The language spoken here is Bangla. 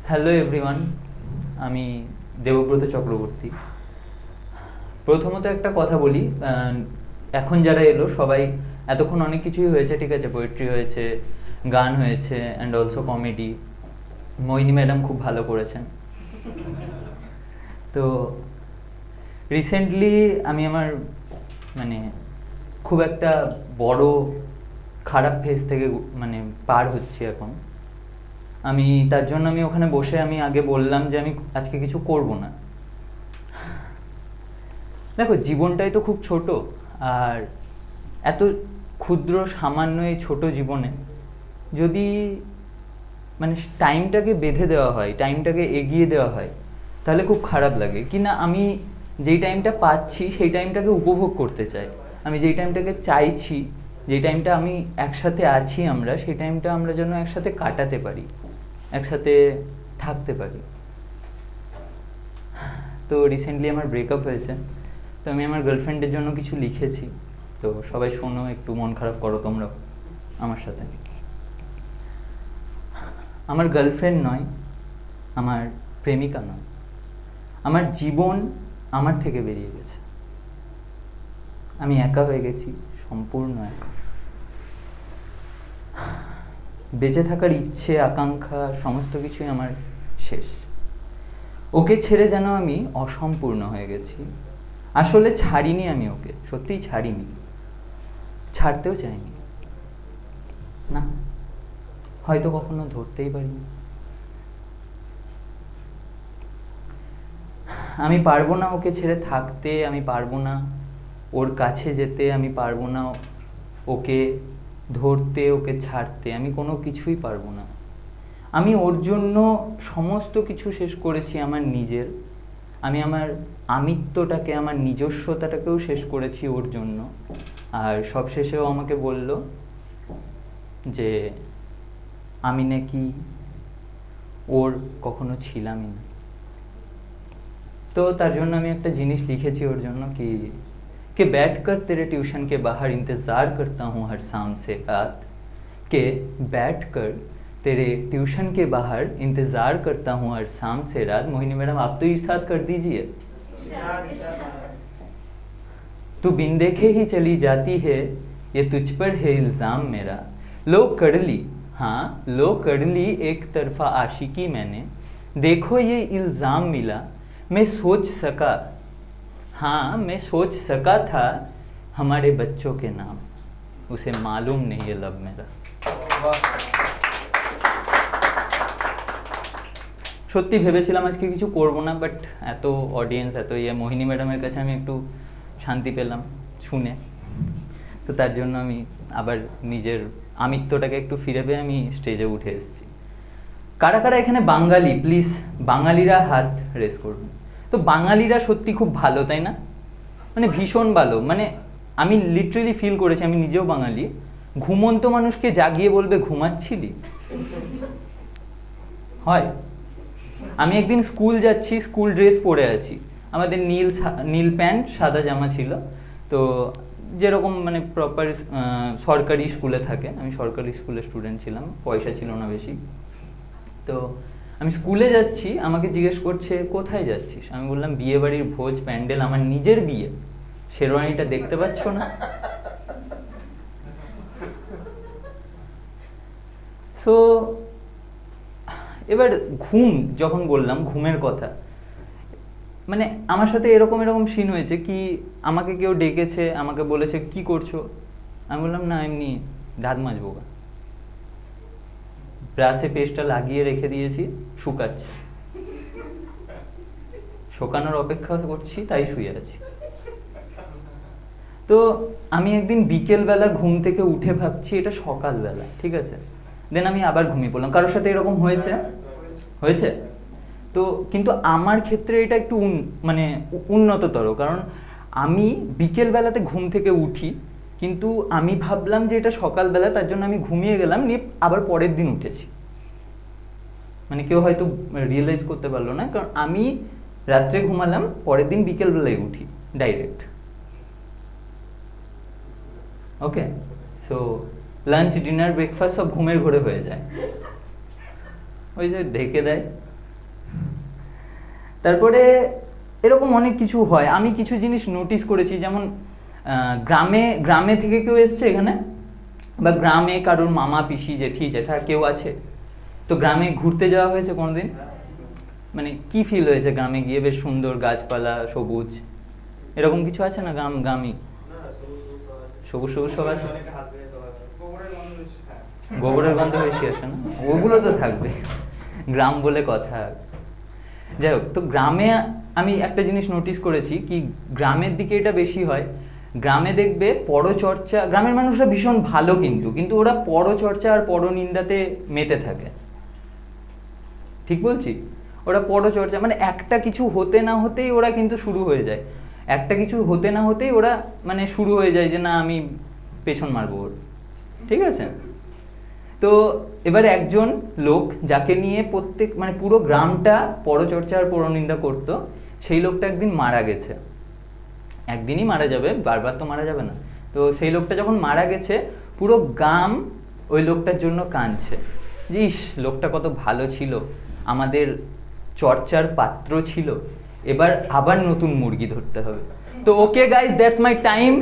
হ্যালো এভরিওয়ান, আমি দেবব্রত চক্রবর্তী। প্রথমত একটা কথা বলি, এখন যারা এলো সবাই, এতক্ষণ অনেক কিছুই হয়েছে, ঠিক আছে, পোয়েট্রি হয়েছে, গান হয়েছে, and also comedy. Mohini madam খুব ভালো করেছেন। তো রিসেন্টলি আমি আমার মানে খুব একটা বড় খারাপ ফেজ থেকে মানে পার হচ্ছি এখন। আমি তার জন্য আমি ওখানে বসে আমি আগে বললাম যে আমি আজকে কিছু করব না। দেখো, জীবনটাই তো খুব ছোট, আর এত ক্ষুদ্র সামান্য এই ছোট জীবনে যদি মানে টাইমটাকে বেঁধে দেওয়া হয়, টাইমটাকে এগিয়ে দেওয়া হয়, তাহলে খুব খারাপ লাগে। কি না, আমি যেই টাইমটা পাচ্ছি সেই টাইমটাকে উপভোগ করতে চাই। আমি যেই টাইমটাকে চাইছি, যেই টাইমটা আমি একসাথে আছি আমরা, সেই টাইমটা আমরা যেন একসাথে কাটাতে পারি, একসাথে থাকতে পারি। তো রিসেন্টলি আমার ব্রেকআপ হয়েছে, তো আমি আমার গার্লফ্রেন্ডের জন্য কিছু লিখেছি। তো সবাই শোনো, একটু মন খারাপ করো তোমরা আমার সাথে। আমার গার্লফ্রেন্ড নয়, আমার প্রেমিকা নয়, আমার জীবন আমার থেকে বেরিয়ে গেছে। আমি একা হয়ে গেছি, সম্পূর্ণ একা। বেঁচে থাকার ইচ্ছে, আকাঙ্ক্ষা, সমস্ত কিছুই আমার শেষ। ওকে ছেড়ে যেন আমি অসম্পূর্ণ হয়ে গেছি। আসলে ছাড়িনি আমি ওকে, সত্যিই ছাড়িনি, ছাড়তেও চাইনি না, হয়তো কখনো ধরতেই পারিনি। আমি পারবো না ওকে ছেড়ে থাকতে, আমি পারবো না ওর কাছে যেতে, আমি পারবো না ওকে ধরতে, ওকে ছাড়তে, আমি কোনো কিছুই পারবো না। আমি ওর জন্য সমস্ত কিছু শেষ করেছি আমার নিজের। আমি আমার আমিত্বটাকে, আমার নিজস্বতাটাকেও শেষ করেছি ওর জন্য। আর সবশেষেও আমাকে বলল যে আমি নাকি ওর কখনো ছিলামই না। तो তার জন্য আমি একটা জিনিস লিখেছি ওর জন্য कि बैठकर तेरे ट्यूशन के बाहर इंतज़ार करता हूँ हर शाम से रात, के बैठकर तेरे ट्यूशन के बाहर इंतज़ार करता हूँ हर शाम से रात। मोहिनी मैडम, आप तो इरशाद कर दीजिए। तू बिन देखे ही चली जाती है, ये तुझ पर है इल्ज़ाम मेरा। लो कर ली, हाँ लो कर ली एक तरफा आशिकी मैंने, देखो ये इल्ज़ाम मिला, मैं सोच सका, हाँ मैं सोच सका था हमारे बच्चों के नाम, उसे मालूम नहीं है लब मेरा। সত্যি ভেবেছিলাম আজকে কিছু করব না, বাট এত অডিয়েন্স, এত মোহিনী ম্যাডামের কাছে আমি একটু শান্তি পেলাম শুনে। তো তার জন্য আমি আবার নিজের আমিত্বটাকে একটু ফিরে পেয়ে আমি স্টেজে উঠে এসেছি। কারা কারা এখানে বাঙালি, প্লিজ বাঙালিরা হাত রেস করুন। তো বাঙালিরা সত্যি খুব ভালো, তাই না? মানে ভীষণ ভালো। মানে আমি লিটারেলি ফিল করেছি, আমি নিজেও বাঙালি। ঘুমন্ত মানুষকে জাগিয়ে বলবে ঘুমাচ্ছিলি, হয়? আমি একদিন স্কুল যাচ্ছি, স্কুল ড্রেস পরে আছি, আমাদের নীল প্যান্ট সাদা জামা ছিল। তো যেরকম মানে প্রপার সরকারি স্কুলে থাকে, আমি সরকারি স্কুলের স্টুডেন্ট ছিলাম, পয়সা ছিল না বেশি। তো আমি স্কুলে যাচ্ছি, আমাকে জিজ্ঞেস করছে কোথায় যাচ্ছিস। আমি বললাম বিয়ে বাড়ির ভোজ, প্যান্ডেল, আমার নিজের বিয়ে, শেরওয়ানিটা দেখতে পাচ্ছ না? সো এবার ঘুম, যখন বললাম ঘুমের কথা, মানে আমার সাথে এরকম এরকম সিন হয়েছে কি, আমাকে কেউ ডেকেছে, আমাকে বলেছে কি করছো, আমি বললাম না এমনি দাঁত মাজবো, ব্রাশে পেস্টটা লাগিয়ে রেখে দিয়েছি, শুকাচ্ছে, শুকানোর অপেক্ষা করছি, তাই শুয়ে আছি। তো আমি একদিন বিকেলবেলা ঘুম থেকে উঠে ভাবছি এটা সকালবেলা, ঠিক আছে, দেন আমি আবার ঘুমিয়ে পড়লাম। কারোর সাথে এরকম হয়েছে? হয়েছে? তো কিন্তু আমার ক্ষেত্রে এটা একটু মানে উন্নততর, কারণ আমি বিকেলবেলাতে ঘুম থেকে উঠি, কিন্তু আমি ভাবলাম যে এটা সকালবেলা, তার জন্য আমি ঘুমিয়ে গেলাম, নিয়ে আবার পরের দিন উঠেছি। মানে কেউ হয়তো রিয়েলাইজ করতে পারলো না, কারণ আমি রাত্রে ঘুমালাম, পরের দিন বিকেলবেলায় উঠি ডাইরেক্ট। ওকে, সো লাঞ্চ, ডিনার, ব্রেকফাস্ট সব ঘুমের ঘোরে হয়ে যায়, ওই যে ঢেকে দেয় তারপরে এরকম অনেক কিছু হয়। আমি কিছু জিনিস নোটিস করেছি, যেমন গ্রামে গ্রামে থেকে কেউ এসছে এখানে, বা গ্রামে কারোর মামা পিসি জেঠি জেঠা কেউ আছে, তো গ্রামে ঘুরতে যাওয়া হয়েছে কোনোদিন? মানে কি ফিল হয়েছে গ্রামে গিয়ে? বেশ সুন্দর গাছপালা, সবুজ, এরকম কিছু আছে না গ্রামে? সবুজ সবুজ সব আছে, গোবরের গন্ধ বেশি আসে না? ওগুলো তো থাকবে, গ্রাম বলে কথা। যাই হোক, তো গ্রামে আমি একটা জিনিস নোটিস করেছি কি, গ্রামের দিকে এটা বেশি হয়। গ্রামে দেখবে পরচর্চা, গ্রামের মানুষরা ভীষণ ভালো, কিন্তু কিন্তু ওরা পরচর্চা আর পরনিন্দাতে মেতে থাকে। ঠিক বলছি? ওরা পরচর্চা মানে একটা কিছু হতে না হতেই ওরা কিন্তু শুরু হয়ে যায়, একটা কিছু হতে না হতেই ওরা মানে শুরু হয়ে যায় যে না আমি পেছন মারবো ওর। ঠিক আছে? তো এবার একজন লোক যাকে নিয়ে প্রত্যেক মানে পুরো গ্রামটা পরচর্চা আর পরনিন্দা করতো, সেই লোকটা একদিন মারা গেছে। একদিনই মারা যাবে, বারবার তো মারা যাবে না। তো সেই লোকটা যখন মারা গেছে, পুরো গ্রাম ওই লোকটার জন্য কাঁদছে, যে ইস লোকটা কত ভালো ছিল, আমাদের চর্চার পাত্র ছিল, এবার আবার নতুন মুরগি ধরতে হবে। তো okay guys, that's my time.